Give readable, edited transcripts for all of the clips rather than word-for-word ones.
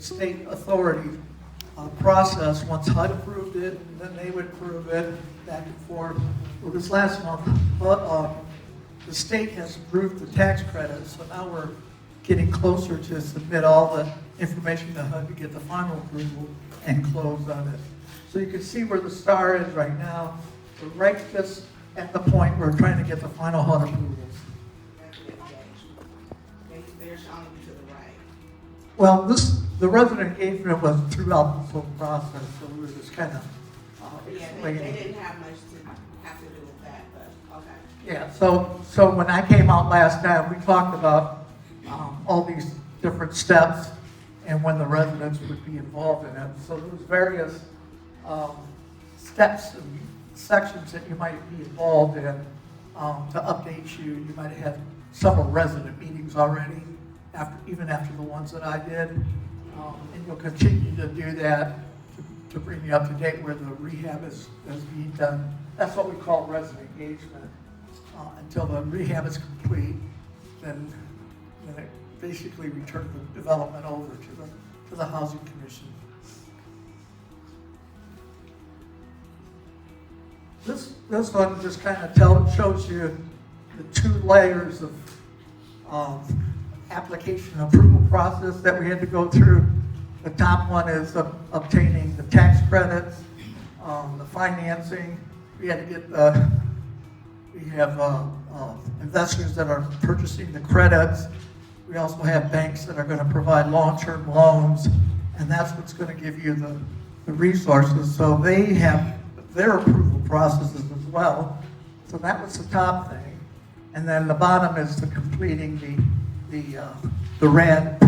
state authority process. Once HUD approved it, and then they would approve it, back and forth. Well, this last month, the state has approved the tax credit, so now we're getting closer to submit all the information to HUD to get the final approval and close on it. So you can see where the star is right now. We're right just at the point where we're trying to get the final HUD approvals. They're showing you to the right. Well, the resident engagement was throughout the whole process, so we were just kind of Yeah, they didn't have much to have to do with that, but okay. Yeah, so when I came out last time, we talked about all these different steps and when the residents would be involved in it. So there was various steps and sections that you might be involved in to update you. You might have several resident meetings already, even after the ones that I did. And you'll continue to do that to bring you up to date where the rehab is being done. That's what we call resident engagement. Until the rehab is complete, then it basically returns the development over to the Housing Commission. This one just kind of shows you the two layers of application approval process that we had to go through. The top one is obtaining the tax credits, the financing. We had to get we have investors that are purchasing the credits. We also have banks that are going to provide long-term loans, and that's what's going to give you the resources. So they have their approval processes as well. So that was the top thing. And then the bottom is the completing the RAD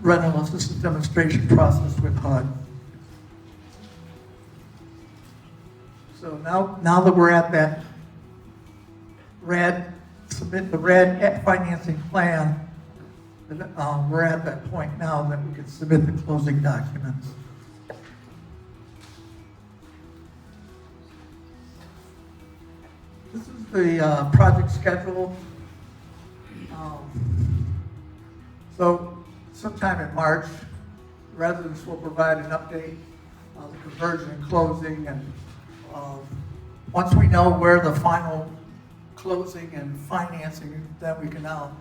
rental assistance demonstration process with HUD. So now that we're at that submit the RAD financing plan, we're at that point now that we can submit the closing documents. This is the project schedule. So sometime in March, residents will provide an update on the conversion and closing, and once we know where the final closing and financing, then we can now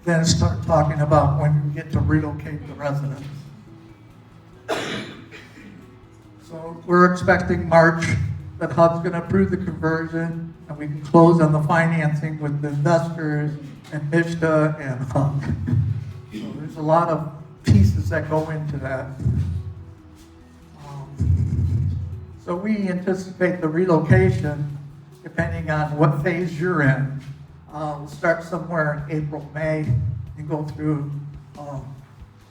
then start talking about when we get to relocate the residents. So we're expecting March that HUD's going to approve the conversion, and we can close on the financing with the investors and MISTA and HUD. So there's a lot of pieces that go into that. So we anticipate the relocation, depending on what phase you're in, will start somewhere in April, May, and go through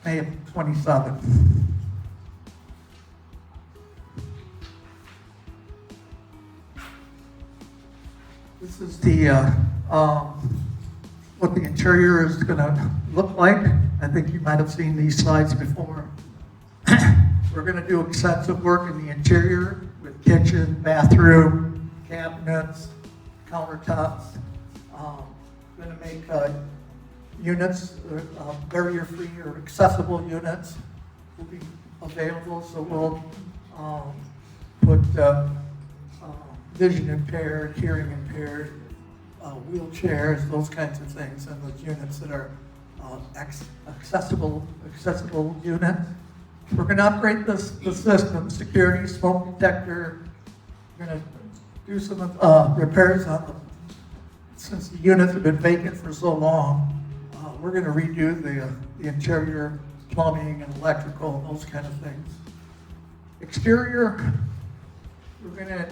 May of 27. This is the what the interior is going to look like. I think you might have seen these slides before. We're going to do extensive work in the interior with kitchen, bathroom, cabinets, countertops. We're going to make units, barrier-free or accessible units will be available. So we'll put vision impaired, hearing impaired, wheelchairs, those kinds of things, and those units that are accessible units. We're going to upgrade the system, security, smoke detector. We're going to do some repairs on them. Since the units have been vacant for so long, we're going to redo the interior plumbing and electrical and those kind of things. Exterior, we're going to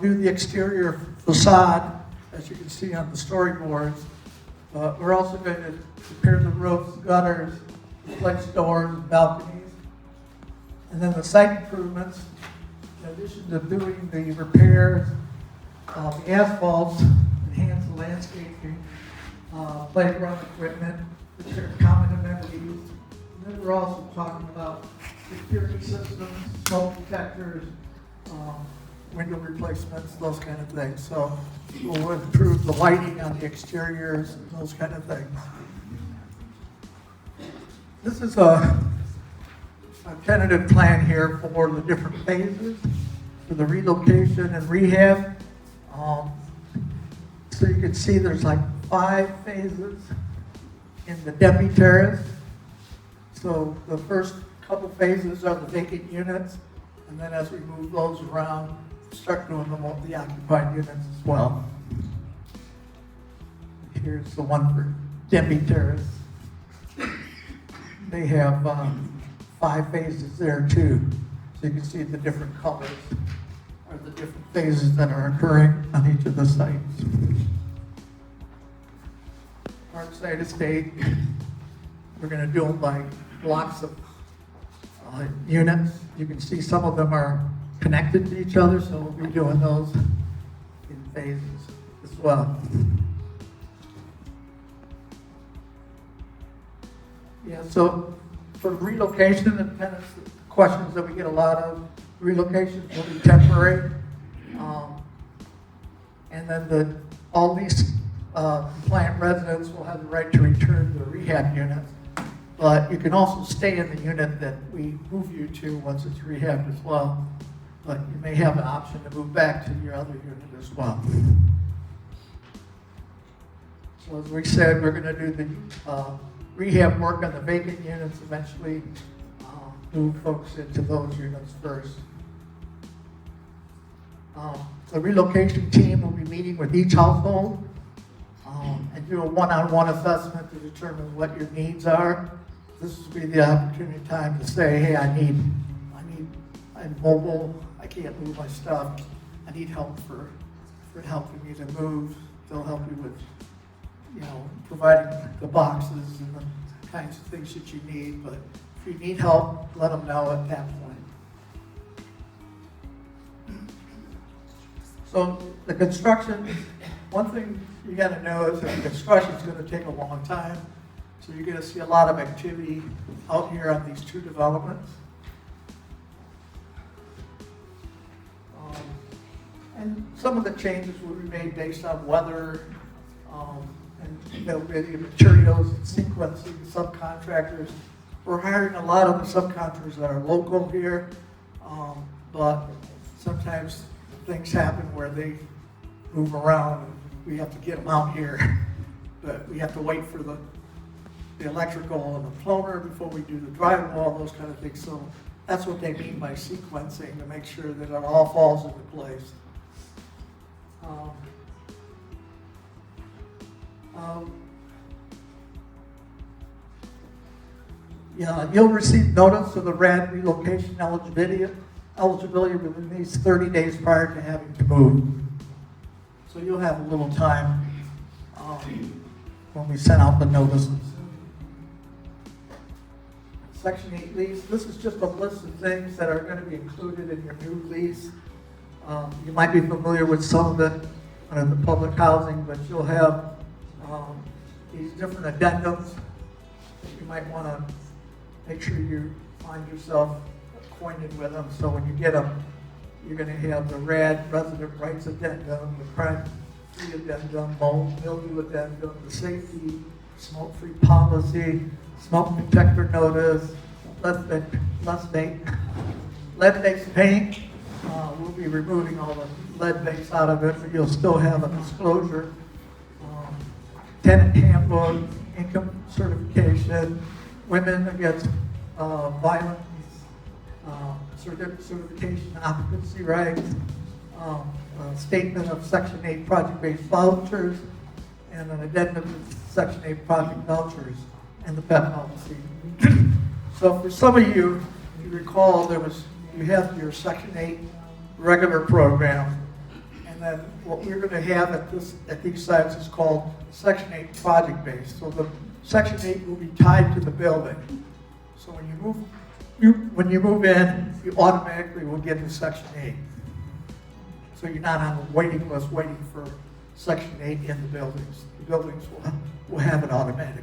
do the exterior facade, as you can see on the storyboards. We're also going to repair the roofs, gutters, replace doors, and balconies. And then the site improvements, in addition to doing the repairs, the asphalt, enhance the landscaping, playground equipment, which are common amenities. And then we're also talking about security systems, smoke detectors, window replacements, those kind of things. So we'll improve the lighting on the exteriors, those kind of things. This is tentative plan here for the different phases, for the relocation and rehab. So you can see there's like 5 phases in the Demby Terrace. So the first couple phases are the vacant units, and then as we move those around, start doing the occupied units as well. Here's the one for Demby Terrace. They have 5 phases there too. So you can see the different colors are the different phases that are occurring on each of the sites. Parkside Estate, we're going to do them by blocks of units. You can see some of them are connected to each other, so we'll be doing those in phases as well. Yeah, so for relocation and tenants, questions that we get a lot of, relocation will be temporary. And then all these compliant residents will have the right to return to the rehab units. But you can also stay in the unit that we move you to once it's rehabbed as well. But you may have an option to move back to your other unit as well. So as we said, we're going to do the rehab work on the vacant units, eventually move folks into those units first. The relocation team will be meeting with each household and do a one-on-one assessment to determine what your needs are. This will be the opportunity time to say, hey, I'm mobile, I can't move my stuff, I need help for helping me to move. They'll help you with, providing the boxes and the kinds of things that you need, but if you need help, let them know at that point. So the construction, one thing you got to know is that the construction is going to take a long time. So you're going to see a lot of activity out here on these 2 developments. And some of the changes will be made based on weather and availability of materials and sequencing subcontractors. We're hiring a lot of the subcontractors that are local here, but sometimes things happen where they move around and we have to get them out here. But we have to wait for the electrical and the plumber before we do the drywall, those kind of things. So that's what they mean by sequencing, to make sure that it all falls into place. You'll receive notice of the RAD relocation eligibility within these 30 days prior to having to move. So you'll have a little time when we send out the notices. Section 8 lease, this is just a list of things that are going to be included in your new lease. You might be familiar with some of it under the public housing, but you'll have these different addendums that you might want to make sure you find yourself acquainted with them. So when you get them, you're going to have the RAD resident rights addendum, the crime-free addendum, mold mildew addendum, the safety smoke-free policy, smoke detector notice, lead-based paint. We'll be removing all the lead base out of it, but you'll still have a disclosure. Tenant handbook, income certification, women against violence, certification, occupancy rights, statement of Section 8 project-based vouchers, and an addendum to Section 8 project vouchers, and the pet policy. So for some of you, if you recall, you have your Section 8 regular program, and then what we're going to have at these sites is called Section 8 project-based. So the Section 8 will be tied to the building. So when you move in, you automatically will get to Section 8. So you're not on the waiting list waiting for Section 8 in the buildings. The buildings will have it automatically.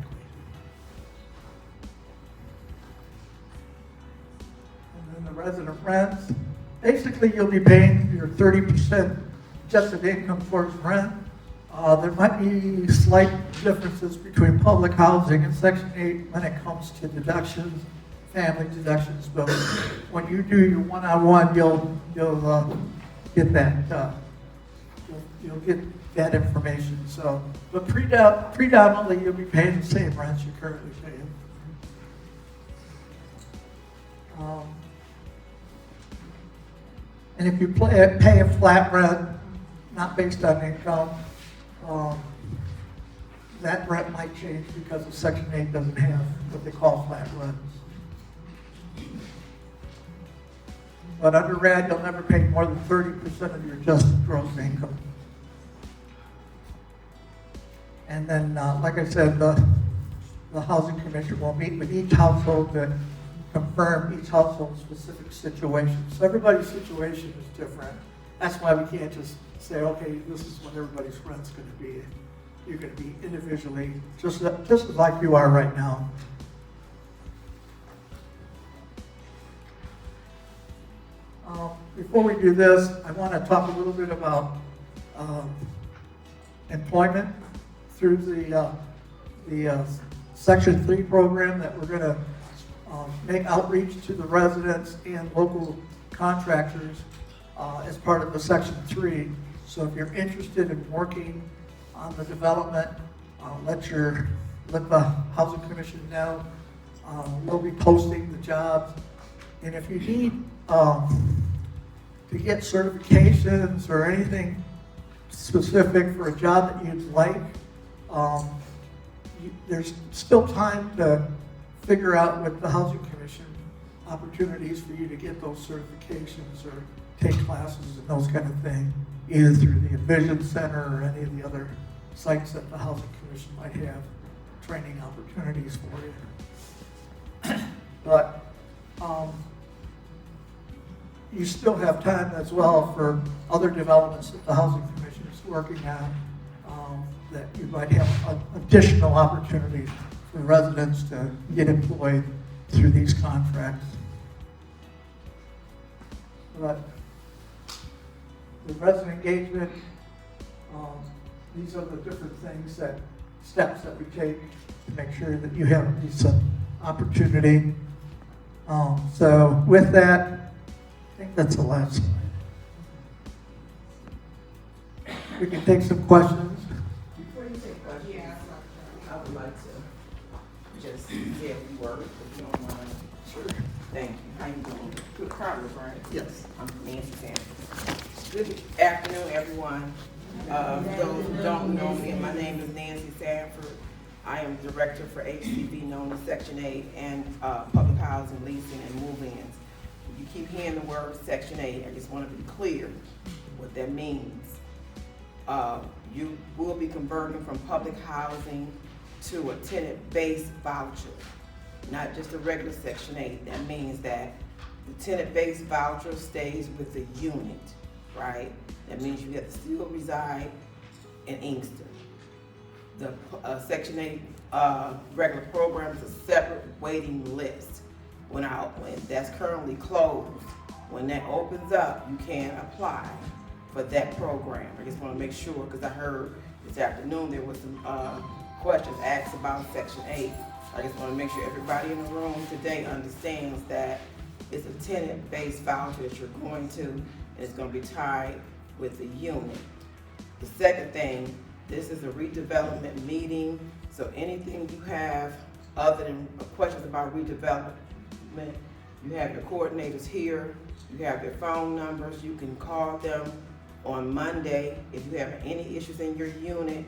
And then the resident rents. Basically, you'll be paying your 30% adjusted income towards rent. There might be slight differences between public housing and Section 8 when it comes to deductions family deductions, but when you do your one-on-one, you'll get that, you'll get that information. So, but predominantly you'll be paying the same rents you're currently paying. And if you pay a flat rent, not based on income, that rent might change because of Section 8 doesn't have what they call flat rent. But under RAD, you'll never pay more than 30% of your adjusted gross income. And then, like I said, the Housing Commission will meet with each household to confirm each household's specific situation. So everybody's situation is different. That's why we can't just say, okay, this is what everybody's rent's going to be. You're going to be individually, just like you are right now. Before we do this, I want to talk a little bit about employment through the Section 3 program that we're going to make outreach to the residents and local contractors as part of the Section 3. So if you're interested in working on the development, let the Housing Commission know. We'll be posting the jobs. And if you need to get certifications or anything specific for a job that you'd like, there's still time to figure out with the Housing Commission opportunities for you to get those certifications or take classes and those kind of things, either through the Envision Center or any of the other sites that the Housing Commission might have training opportunities for you. But you still have time as well for other developments that the Housing Commission is working on, that you might have additional opportunities for residents to get employed through these contracts. But the resident engagement, these are the different steps that we take to make sure that you have this opportunity. So with that, I think that's the last slide. We can take some questions. Before you take questions, I would like to just say a few words, if you don't mind. Sure. Thank you. How you doing? Good Carlos, right? Yes. I'm Nancy Sanford. Good afternoon, everyone. Those who don't know me, my name is Nancy Sanford. I am Director for HCB, known as Section 8, and Public Housing, Leasing, and Move-ins. You keep hearing the word Section 8, I just want to be clear what that means. You will be converting from public housing to a tenant-based voucher, not just a regular Section 8. That means that the tenant-based voucher stays with the unit, right? That means you have to still reside in Inkster. The Section 8 regular program is a separate waiting list. When that's currently closed, when that opens up, you can apply for that program. I just want to make sure, because I heard this afternoon there was some questions asked about Section 8. I just want to make sure everybody in the room today understands that it's a tenant-based voucher that you're going to, and it's going to be tied with the unit. The second thing, this is a redevelopment meeting, so anything you have other than questions about redevelopment, you have your coordinators here, you have their phone numbers, you can call them on Monday. If you have any issues in your unit,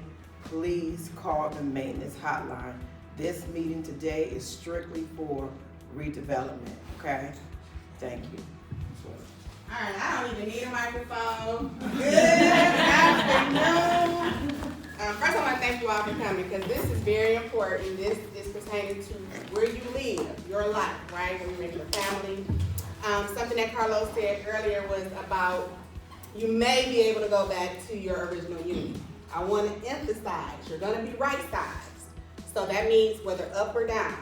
please call the maintenance hotline. This meeting today is strictly for redevelopment, okay? Thank you. All right, I don't even need a microphone. Good afternoon. First, I want to thank you all for coming, because this is very important. This is pertaining to where you live, your life, right? When you're making a family. Something that Carlos said earlier was about you may be able to go back to your original unit. I want to emphasize you're going to be right-sized. So that means whether up or down.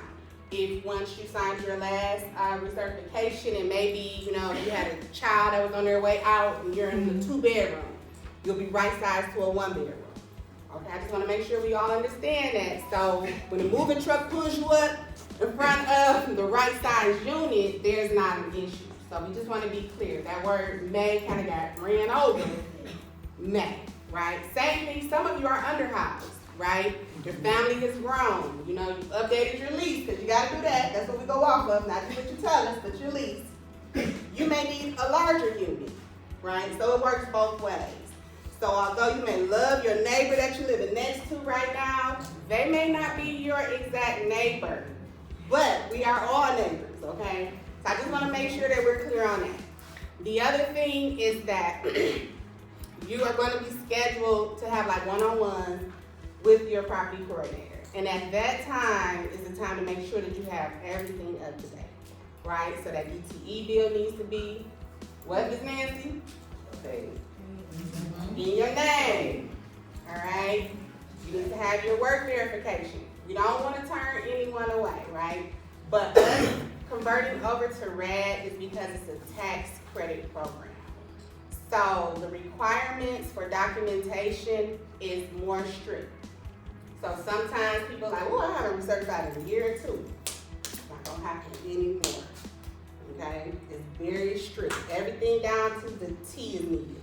If once you signed your last recertification and maybe, you had a child that was on their way out and you're in the 2-bedroom, you'll be right-sized to a 1-bedroom. Okay, I just want to make sure we all understand that. So when the moving truck pulls you up, in front of the right size unit, there's not an issue. So we just want to be clear. That word may kind of got ran over. May, right? Same thing, some of you are underhoused, right? Your family has grown. You know, you updated your lease, because you got to do that. That's what we go off of, not just what you tell us, but your lease. You may need a larger unit, right? So it works both ways. So although you may love your neighbor that you're living next to right now, they may not be your exact neighbor, but we are all neighbors, okay? So I just want to make sure that we're clear on that. The other thing is that you are going to be scheduled to have like one-on-ones with your property coordinator. And at that time is the time to make sure that you have everything up to date, right? So that DTE bill needs to be, what, Ms. Nancy? Okay. In your name, all right? You need to have your work verification. You don't want to turn anyone away, right? But us converting over to RAD is because it's a tax credit program. So the requirements for documentation is more strict. So sometimes people are like, well, I haven't recertified in a year or two. It's not gonna happen anymore, okay? It's very strict. Everything down to the T is needed.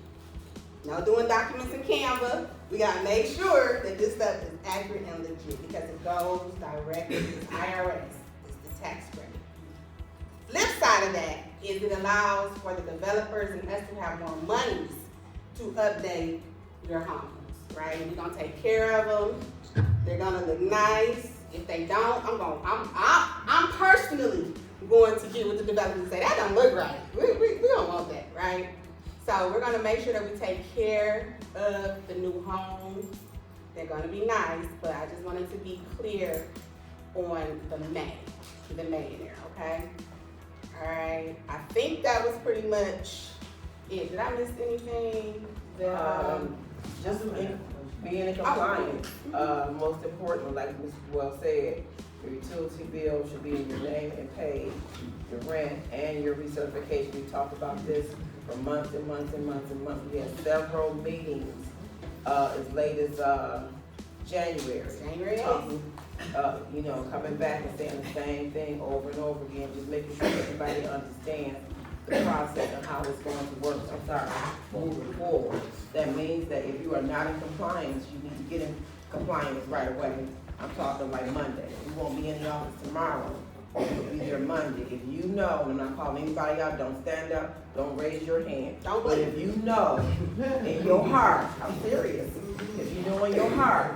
No doing documents in Canva. We gotta make sure that this stuff is accurate and legit because it goes directly to the IRS. It's the tax credit. Flip side of that is it allows for the developers and us to have more monies to update your homes, right? We're gonna take care of them. They're gonna look nice. If they don't, I'm personally going to get with the developer and say that don't look right. We don't want that, right? So we're gonna make sure that we take care of the new homes. They're gonna be nice, but I just wanted to be clear on the May in there, okay? All right, I think that was pretty much it. Did I miss anything? Just being in compliance. Most important, like Ms. Well said, your utility bill should be in your name and paid, your rent and your recertification. We talked about this for months and months and months and months. We had several meetings as late as January. Talking, coming back and saying the same thing over and over again, just making sure everybody understands the process and how it's going to work. I'm sorry, moving forward. That means that if you are not in compliance, you need to get in compliance right away. I'm talking like Monday. You won't be in the office tomorrow. You'll be there Monday. If you know, and I'm not calling anybody out, don't stand up, don't raise your hand. But if you know in your heart, I'm serious, if you know in your heart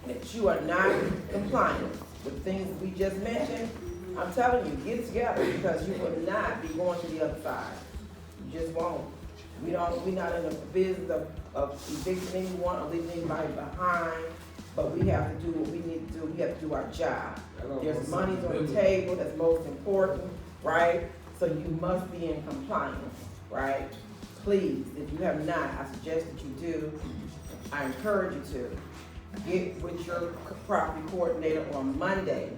that you are not compliant with things we just mentioned, I'm telling you, get it together because you will not be going to the other side. You just won't. We're not in the business of evicting anyone or leaving anybody behind, but we have to do what we need to do. We have to do our job. There's money on the table that's most important, right? So you must be in compliance, right? Please, if you have not, I suggest that you do. I encourage you to get with your property coordinator on Monday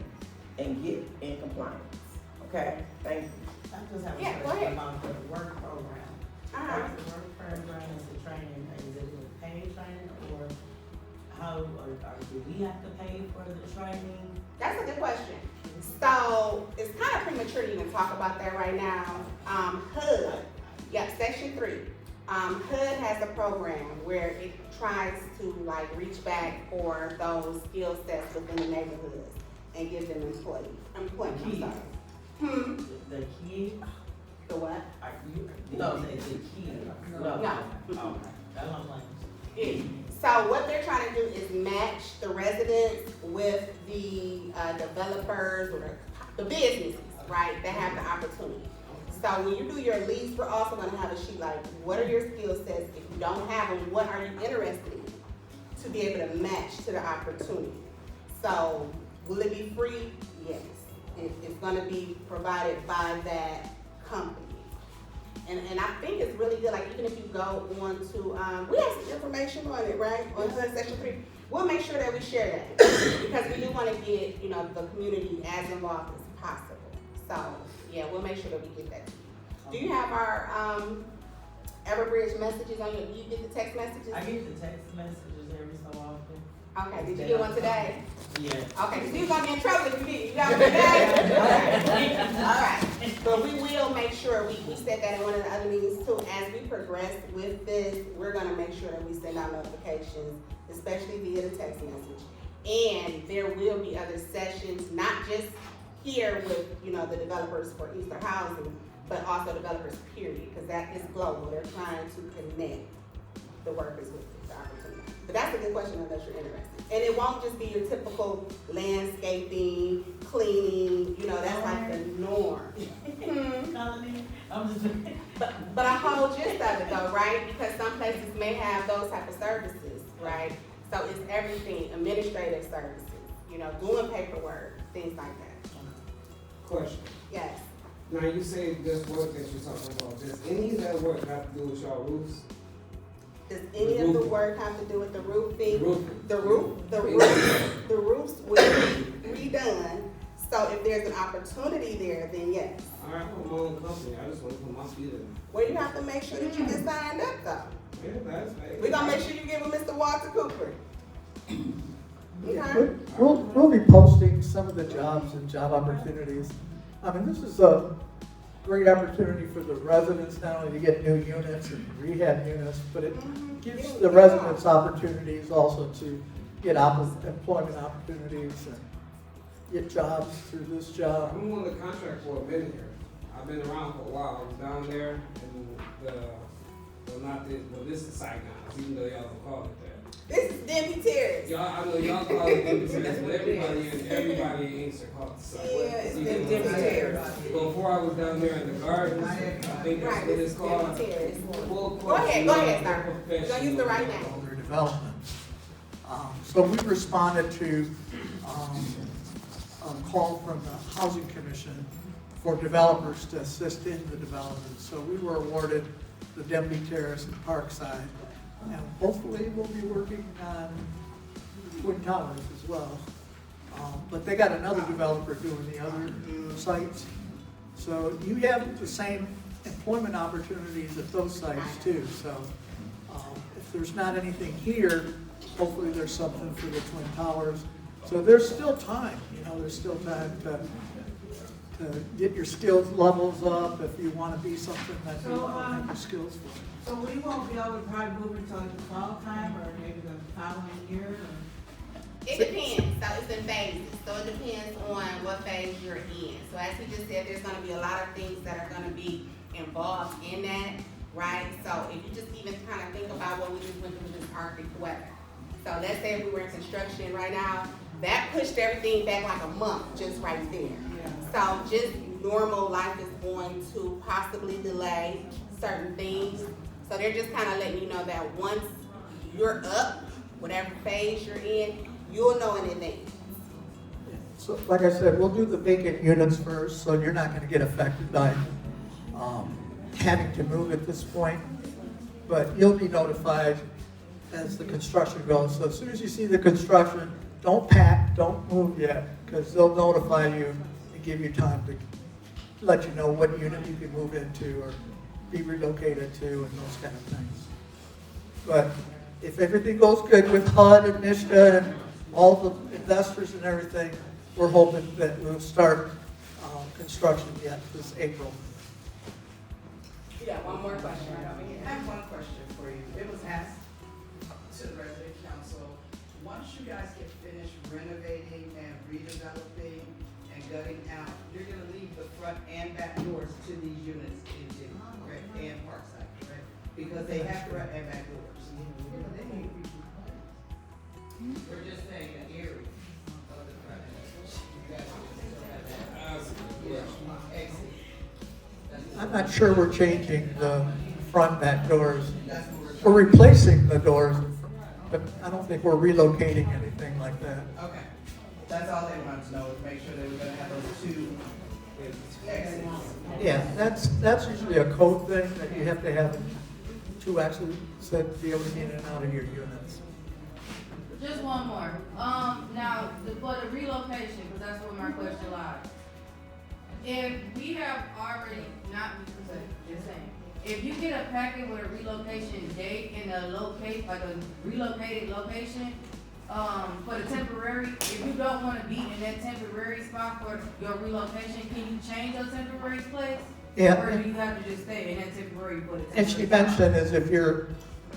and get in compliance. Okay? Thank you. I just have Yeah, a go question ahead. about the work program. Uh-huh. What's the work program, is the training, is it a paid training or how, or do we have to pay for the training? That's a good question. So it's kind of premature to even talk about that right now. HUD, Section 3. HUD has a program where it tries to like reach back for those skill sets within the neighborhoods and give them employment. I'm sorry. The key? The what? Are you, No. the key? No. No. Okay, that's what I'm like. Yeah. So what they're trying to do is match the residents with the developers or the businesses, right, that have the opportunity. So when you do your lease, we're also gonna have a sheet like, what are your skill sets? If you don't have them, what are you interested in? To be able to match to the opportunity. So will it be free? Yes. It's gonna be provided by that company. And I think it's really good, like even if you go on to, we have some information on it, right? On HUD Section 3. We'll make sure that we share that because we do wanna get, the community as involved as possible. So, yeah, we'll make sure that we get that to you. Do you have our Everbridge messages on your, do you get the text messages? I get the text messages every so often. Okay, did you get one today? Yeah. Okay, because you was gonna be in trouble if you didn't. You got one today? All right. But we will make sure, we said that in one of the other meetings too, as we progress with this, we're gonna make sure that we send out notifications, especially via the text message. And there will be other sessions, not just here with, the developers for Inkster Housing, but also developers period, because that is global. They're trying to connect the workers with the opportunity. But that's a good question unless you're interested. And it won't just be your typical landscaping, cleaning, that's like the norm. But a whole gist of it though, right? Because some places may have those type of services, right? So it's everything, administrative services, doing paperwork, things like that. Question. Yes. Now you say this work that you're talking about, does any of that work have to do with y'all roofs? Does any of the work have to do with the roofing? Roofing. The roofs will be redone. So if there's an opportunity there, then yes. I have my own company, I just want to put my feet in. Well, you have to make sure that you get signed up though. Yeah, that's right. We're gonna make sure you get with Mr. Walter Cooper. Okay? We'll be posting some of the jobs and job opportunities. I mean, this is a great opportunity for the residents, not only to get new units and rehab units, but it gives the residents opportunities also to get employment opportunities and get jobs through this job. I'm on the contract for a minute here. I've been around for a while. I was down there and this is Saigon, even though y'all don't call it that. This is Demby Terrace. Y'all, I know y'all call it Demby, but everybody in Inkster calls it Saigon. Yeah, it's Demby Terrace. Before I was down there in the gardens, I think that's Right, what this it's is called. Demby Terrace. Full Go ahead, sir. professional. You're gonna use the right name. Under development. So we responded to a call from the Housing Commission for developers to assist in the development. So we were awarded the Demby Terrace and Parkside. And hopefully we'll be working on Twin Towers as well. But they got another developer doing the other sites. So you have the same employment opportunities at those sites too. So if there's not anything here, hopefully there's something for the Twin Towers. So there's still time, there's still time to get your skills levels up if you want to be something that you don't have the skills for. So we won't be able to probably move until the fall time or maybe the following year? It depends, so it's in phases, so it depends on what phase you're in. So as he just said, there's gonna be a lot of things that are gonna be involved in that, right? So if you just even kind of think about what we just went through with this Arctic weather. So let's say if we were in construction right now, that pushed everything back like a month just right there. So just normal life is going to possibly delay certain things. So they're just kind of letting you know that once you're up, whatever phase you're in, you'll know in advance. So like I said, we'll do the vacant units first, so you're not going to get affected by having to move at this point. But you'll be notified as the construction goes. So as soon as you see the construction, don't pack, don't move yet, because they'll notify you and give you time to let you know what unit you can move into or be relocated to and those kind of things. But if everything goes good with HUD and NISHA and all the investors and everything, we're hoping that we'll start construction yet this April. You got one more question right over here. I have one question for you. It was asked to the resident council, once you guys get finished renovating and redeveloping and gutting out, you're gonna leave the front and back doors to these units in Demby, correct? And Parkside, correct? Because they have front and back doors. We're just saying an area of the front and exit. I'm not sure we're changing the front back doors. We're replacing the doors, but I don't think we're relocating anything like that. Okay, that's all they wanted to know, is make sure that we're gonna have those two exits. Yeah, that's usually a code thing that you have to have two exits to be able to get in and out of your units. Just one more. Now, for the relocation, because that's where my question lies. If we have already, just saying, if you get a packet with a relocation date and a locate, like a relocated location, for the temporary, if you don't wanna be in that temporary spot for your relocation, can you change your temporary place? Yeah. Or do you have to just stay in that temporary for the temporary? And she mentioned is if you're,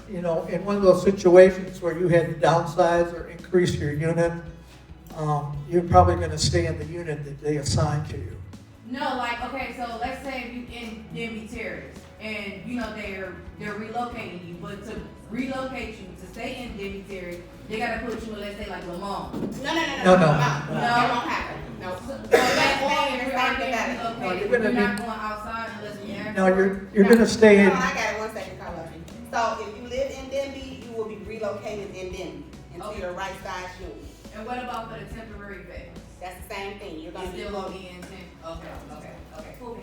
you know, in one of those situations where you had to downsize or increase your unit, you're probably gonna stay in the unit that they assign to you. No, like, okay, so let's say you in Demby Terrace, and you know they're relocating you, but to relocate you to stay in Demby Terrace, they gotta put you in, let's say, like Lamont. No. No. That won't happen. No. So let's say if you're already No, relocated, you're we're gonna not be- going outside unless we ask. No, for it. you're gonna stay in. Hold on, I got it, 1 second, Carla. So if you live in Demby, you will be relocated in Demby into Okay. your right size unit. And what about for the temporary phase? That's the same thing, you're You gonna be still gonna moved. be in okay, cool.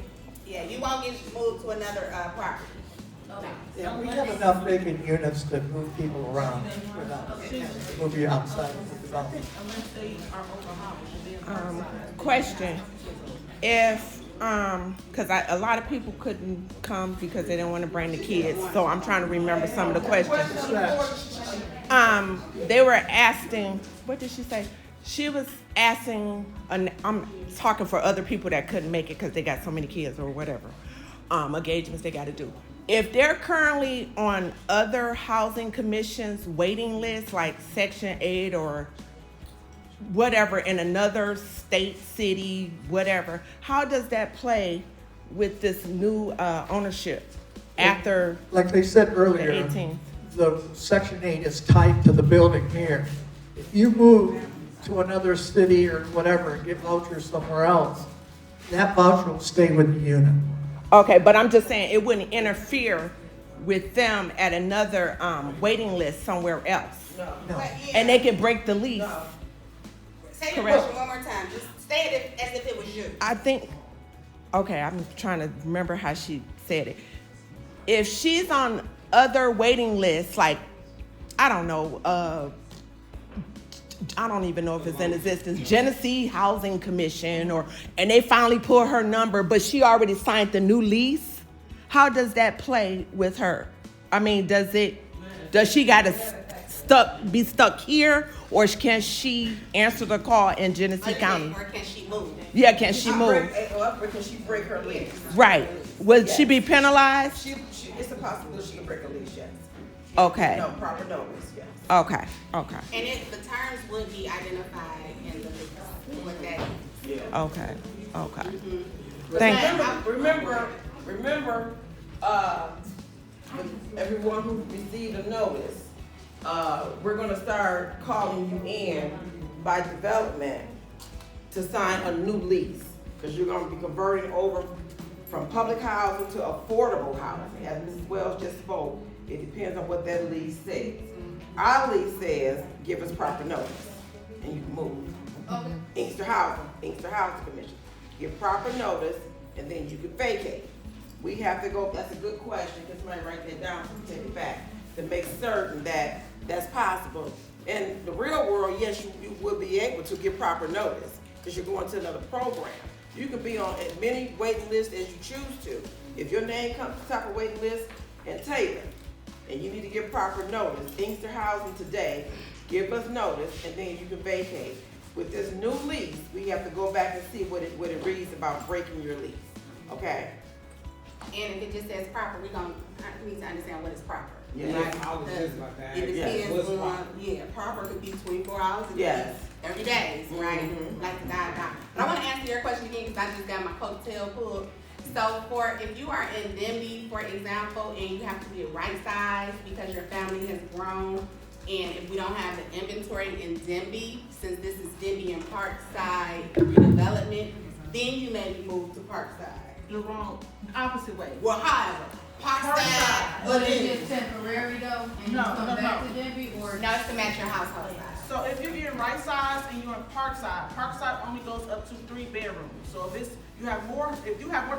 Yeah, you won't get moved to another, property. Okay. Yeah, we have enough vacant units to move people around without move you outside of the development. Unless they are overhauled. Question, if, cause a lot of people couldn't come because they didn't wanna bring the kids, so I'm trying to remember some of the questions. They were asking, what did she say? She was asking, I'm talking for other people that couldn't make it because they got so many kids or whatever, engagements they gotta do. If they're currently on other housing commissions waiting lists, like Section-8 or whatever, in another state, city, whatever, how does that play with this new, ownership after Like they said the earlier, 18th? the Section-8 is tied to the building here. If you move to another city or whatever and get vouchers somewhere else, that voucher will stay with the unit. Okay, but I'm just saying it wouldn't interfere with them at another waiting list somewhere else. No. But yeah, And they can break the lease. say your correct. question one more time, just say it as if it was you. I think, okay, I'm trying to remember how she said it. If she's on other waiting lists, like, I don't know, I don't even know if it's in existence, Genesee Housing Commission, and they finally pull her number, but she already signed the new lease, how does that play with her? I mean, does she gotta be stuck here, or can she answer the call in Genesee County? Or can she move? Yeah, can she move? Or can she break her lease? Right. Would she be penalized? It's a possibility she can break a lease, yes. Okay. No, proper notice, yes. Okay. And the terms would be identified in the lease, what that is. Okay. Mhm. Thank you. Remember, everyone who received a notice, we're gonna start calling you in by development to sign a new lease, because you're gonna be converting over from public housing to affordable housing. As Mrs. Wells just spoke, it depends on what that lease says. Our lease says, give us proper notice, and you can move. Okay. Inkster Housing Commission. Give proper notice, and then you can vacate. We have to go, that's a good question, can somebody write that down, take it back, to make certain that that's possible. In the real world, yes, you will be able to give proper notice, because you're going to another program. You can be on as many waiting lists as you choose to. If your name comes to the top of waiting list in Taylor, and you need to give proper notice, Inkster Housing today, give us notice, and then you can vacate. With this new lease, we have to go back and see what it reads about breaking your lease, okay? And if it just says proper, we need to understand what is proper. Yeah. Right? I was just about to ask. It depends What's on, proper? proper could be 24 hours a day, Yes. every day, right? Mhm. Like the guy. But I wanna answer your question again, because I just got my coattail pulled. So if you are in Demby, for example, and you have to be a right size because your family has grown, and if we don't have the inventory in Demby, since this is Demby and Parkside redevelopment, then you may be moved to Parkside. The wrong, opposite way. Well, however, Parkside, But it's just temporary though, and you No, come no, back no. to Demby, or? no, it's to match your household size. So if you're in right size and you're in Parkside only goes up to 3 bedrooms. So if you have more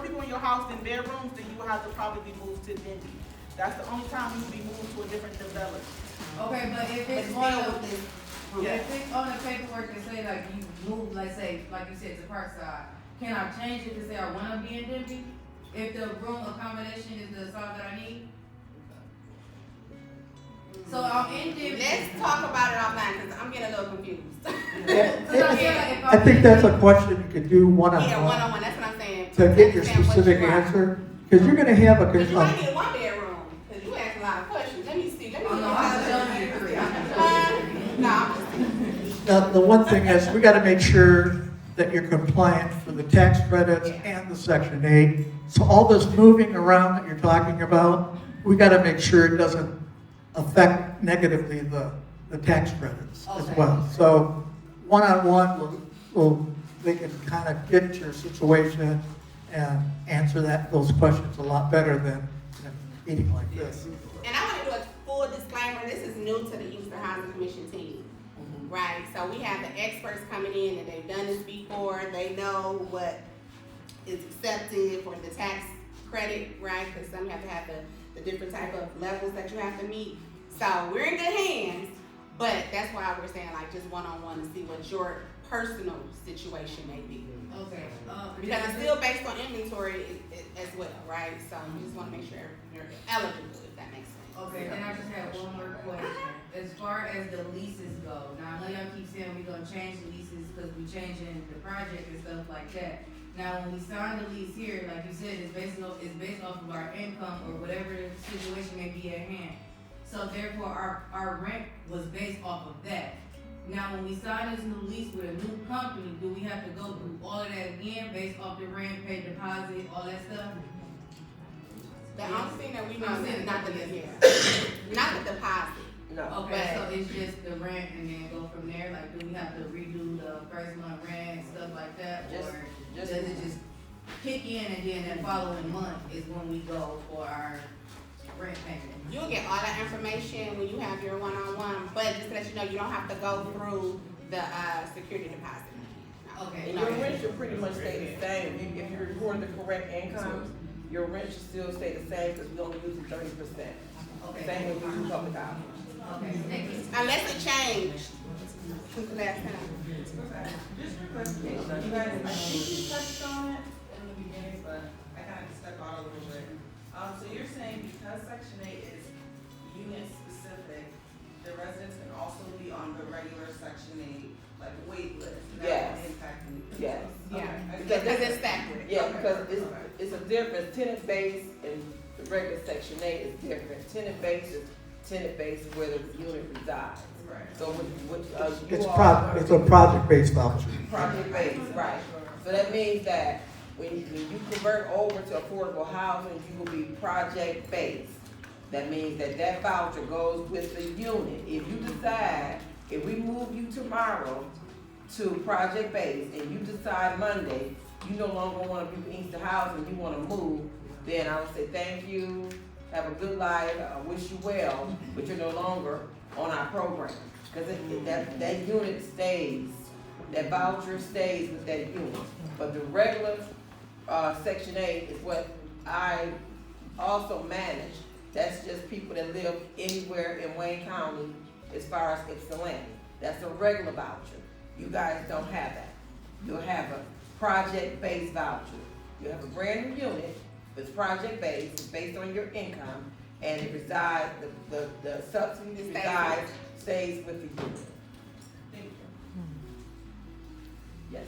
people in your house than bedrooms, then you will have to probably be moved to Demby. That's the only time you will be moved to a different development. Okay, but if But it's still on with the, this, if it's on the paperwork that say like you move, let's say, like you said, to Parkside, can I change it to say I wanna be in Demby? If the room accommodation is the size that I need? So in Denby. Let's talk about it offline, because I'm getting a little confused. I think that's a question you could do Yeah, one-on-one one-on-one, that's what I'm saying. to get your Understand what specific you are. answer, because you're gonna have a, But you might need one bedroom, because you asked a lot of questions. Let me see. Oh, no, I'm telling you three. No, I'm just Now, the one thing is, we gotta make sure that you're compliant for the tax credits and the Section 8. So all this moving around that you're talking about, we gotta make sure it doesn't affect negatively the tax credits as Okay. well. So one-on-one, they can kind of get your situation and answer those questions a lot better than in a meeting like this. And I want to do a full disclaimer, this is new to the Inkster Housing Commission team, right? So we have the experts coming in and they've done this before, they know what is accepted for the tax credit, right? Because some have to have the different type of levels that you have to meet. So we're in good hands, but that's why we're saying like just one-on-one to see what your personal situation may be. Okay. Because it's still based on inventory as well, right? So you just want to make sure you're eligible, if that makes sense. Okay, then I just have one more question. As far as the leases go, now I know y'all keep saying we're gonna change the leases because we changing the project and stuff like that. Now, when we sign the lease here, like you said, it's based off of our income or whatever the situation may be at hand. So therefore, our rent was based off of that. Now, when we sign this new lease with a new company, do we have to go through all of that again, based off the rent, pay deposit, all that stuff? The only thing that we know I'm saying is not the, the- not the deposit. No. Okay, so it's just the rent and then go from there, like, do we have to redo the first month rent, stuff like that? Or does it just kick in and then that following month is when we go for our rent payment? You'll get all that information when you have your one-on-one, but just to let you know, you don't have to go through the, security deposit. No. Okay. You Your know, rent should pretty much stay the same. If you report the correct income, your rent should still stay the same because we only use 30%. Okay. Same with we do public housing. Okay, thank you. Unless it changed since the last time. Just a question, you guys, I think you touched on it in the beginning, but I kind of stepped out a little bit. So you're saying because Section 8 is unit specific, the residents can also be on the regular Section 8, like wait list? Yes. That would impact the. Yes. Yeah, Okay. because it's separate. Yeah, because it's a difference. Tenant base and the regular Section 8 is different. Tenant base is tenant base where the unit resides. Right. So you It's all. it's a project-based voucher. Project based, right. So that means that when you convert over to affordable housing, you will be project based. That means that voucher goes with the unit. If you decide, if we move you tomorrow to project based and you decide Monday, you no longer wanna be Inkster Housing, you wanna move, then I would say thank you, have a good life, I wish you well, but you're no longer on our program. Cause that unit stays, that voucher stays with that unit. But the regular, Section 8 is what I also manage. That's just people that live anywhere in Wayne County as far as Ypsilanti. That's a regular voucher. You guys don't have that. You'll have a project-based voucher. You have a brand new unit, it's project-based, it's based on your income, and it resides, the subsidy resides, stays with the unit. Thank you. Yes.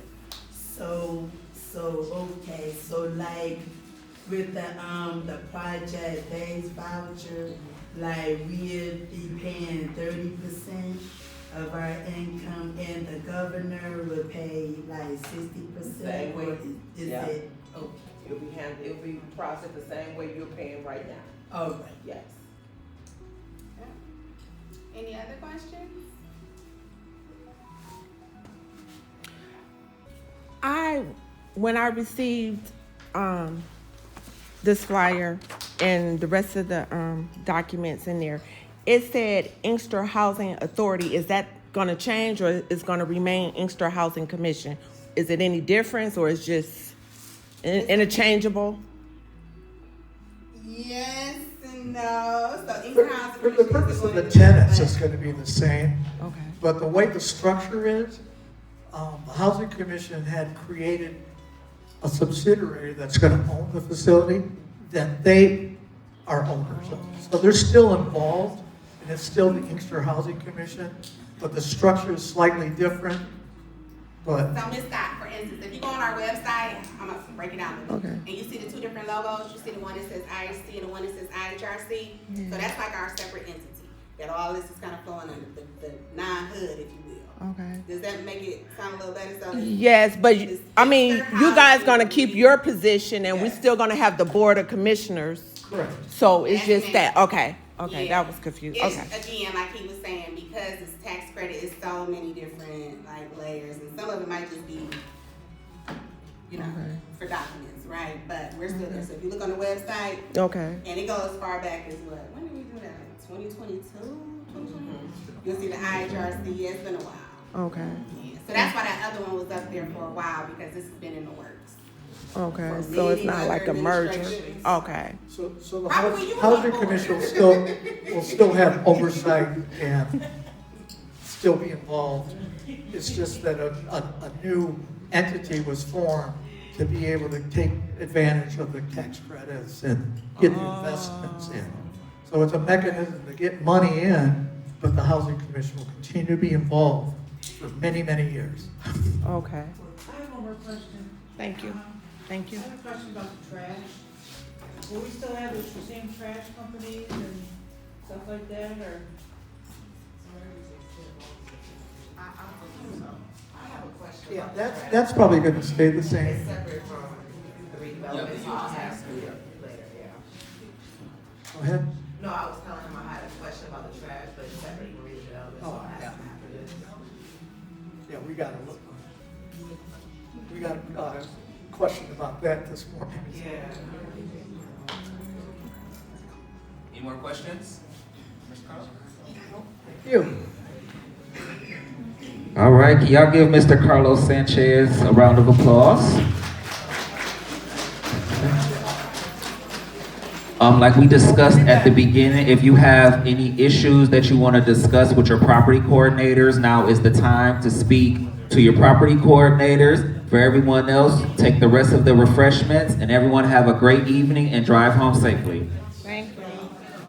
So okay, so like with the project-based voucher, like we'll be paying 30% of our income and the governor will pay like 60%? Same way. Or is Yeah. it, okay, It'll be processed the same way you're paying right now. all right. Yes. Any other questions? When I received this flyer and the rest of the documents in there, it said Inkster Housing Authority. Is that going to change or is going to remain Inkster Housing Commission? Is it any difference or is just interchangeable? Yes and no. So Inkster Housing For the Commission purpose is of the going to- tenants, it's gonna be the same. Okay. But the way the structure is, the Housing Commission had created a subsidiary that's gonna own the facility, that they are owners of. So they're still involved and it's still the Inkster Housing Commission, but the structure is slightly different. But So Ms. Scott, for instance, if you go on our website, I'm gonna break it down. Okay. And you see the two different logos, you see the one that says IHC and the one that says IHRC. So that's like our separate entity, that all this is kind of flowing under the non-HUD, if you will. Okay. Does that make it sound a little better? So Yes, but it's I mean, Inkster you guys Housing. gonna keep your position and we Yes. still gonna have the Board of Commissioners. correct. So it's Yes, just ma'am. that, okay, Yeah. that was confused, It's, okay. again, like he was saying, because this tax credit is so many different like layers, and some of it might just be, you know, Okay. for documents, right? But we're still there. So if you look on the website, Okay, and it goes as far back as what? When did we do that? 2022? 2020? You'll see the IHRC. Yeah, it's been a while. okay, Yeah. So that's why that other one was up there for a while, because this has been in the works. okay, For so it's many not like a other merger, administrations. okay, So the Probably you Housing on board. Commission will still have oversight and still be involved. It's just that a new entity was formed to be able to take advantage of the tax credits and get the investments in. So it's a mechanism to get money in, but the Housing Commission will continue to be involved for many, many years. okay, I have one more question. thank you, thank you. I have a question about the trash. Will we still have the same trash companies and stuff like that, or? I have a question Yeah, about that's probably going to stay the same. It's separate from the redevelopment, so I'll ask you later, yeah. Go ahead. No, I was telling him I had a question about the trash, but it's separate from redevelopment, so I'll ask him after this. Yeah, we got a question about that this morning. Yeah. Any more questions? Mr. Carl? Thank you. All right, can y'all give Mr. Carlos Sanchez a round of applause? Like we discussed at the beginning, if you have any issues that you want to discuss with your property coordinators, now is the time to speak to your property coordinators. For everyone else, take the rest of the refreshments, and everyone have a great evening and drive home safely.